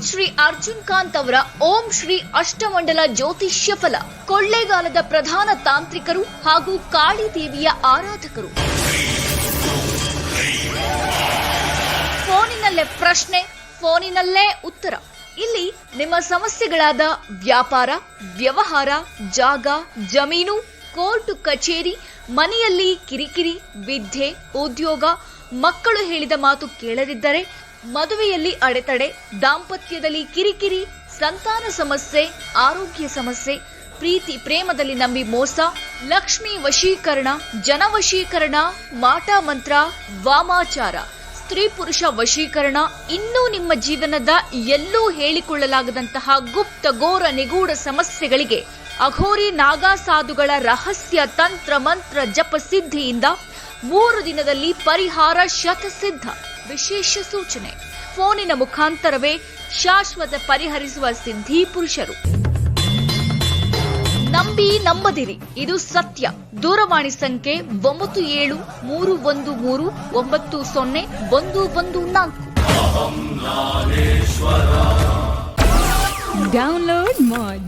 ಶ್ರೀ ಅರ್ಜುನ್ ಕಾಂತ್ ಅವರ ಓಂ ಶ್ರೀ ಅಷ್ಟಮಂಡಲ ಜ್ಯೋತಿಷ್ಯ ಫಲ. ಕೊಳ್ಳೇಗಾಲದ ಪ್ರಧಾನ ತಾಂತ್ರಿಕರು ಹಾಗೂ ಕಾಳಿದೇವಿಯ ಆರಾಧಕರು. ಫೋನಿನಲ್ಲೇ ಪ್ರಶ್ನೆ, ಫೋನಿನಲ್ಲೇ ಉತ್ತರ. ಇಲ್ಲಿ ನಿಮ್ಮ ಸಮಸ್ಯೆಗಳಾದ ವ್ಯಾಪಾರ, ವ್ಯವಹಾರ, ಜಾಗ, ಜಮೀನು, ಕೋರ್ಟ್ ಕಚೇರಿ, ಮನೆಯಲ್ಲಿ ಕಿರಿಕಿರಿ, ವಿದ್ಯೆ, ಉದ್ಯೋಗ, ಮಕ್ಕಳು ಹೇಳಿದ ಮಾತು ಕೇಳದಿದ್ದರೆ, ಮದುವೆಯಲ್ಲಿ ಅಡೆತಡೆ, ದಾಂಪತ್ಯದಲ್ಲಿ ಕಿರಿಕಿರಿ, ಸಂತಾನ ಸಮಸ್ಯೆ, ಆರೋಗ್ಯ ಸಮಸ್ಯೆ, ಪ್ರೀತಿ ಪ್ರೇಮದಲ್ಲಿ ನಂಬಿ ಮೋಸ, ಲಕ್ಷ್ಮಿ ವಶೀಕರಣ, ಜನವಶೀಕರಣ, ಮಾಟ ಮಂತ್ರ, ವಾಮಾಚಾರ, ಸ್ತ್ರೀ ಪುರುಷ ವಶೀಕರಣ, ಇನ್ನೂ ನಿಮ್ಮ ಜೀವನದ ಎಲ್ಲೂ ಹೇಳಿಕೊಳ್ಳಲಾಗದಂತಹ ಗುಪ್ತ ಘೋರ ನಿಗೂಢ ಸಮಸ್ಯೆಗಳಿಗೆ ಅಘೋರಿ ನಾಗಾ ಸಾಧುಗಳ ರಹಸ್ಯ ತಂತ್ರ ಮಂತ್ರ ಜಪ ಸಿದ್ಧಿಯಿಂದ 3 ದಿನದಲ್ಲಿ ಪರಿಹಾರ ಶತಸಿದ್ಧ. ವಿಶೇಷ ಸೂಚನೆ: ಫೋನಿನ ಮುಖಾಂತರವೇ ಶಾಶ್ವತ ಪರಿಹರಿಸುವ ಸಿದ್ಧಿ ಪುರುಷರು. ನಂಬಿ ನಂಬದಿರಿ, ಇದು ಸತ್ಯ. ದೂರವಾಣಿ ಸಂಖ್ಯೆ 9713390114. Download Moj.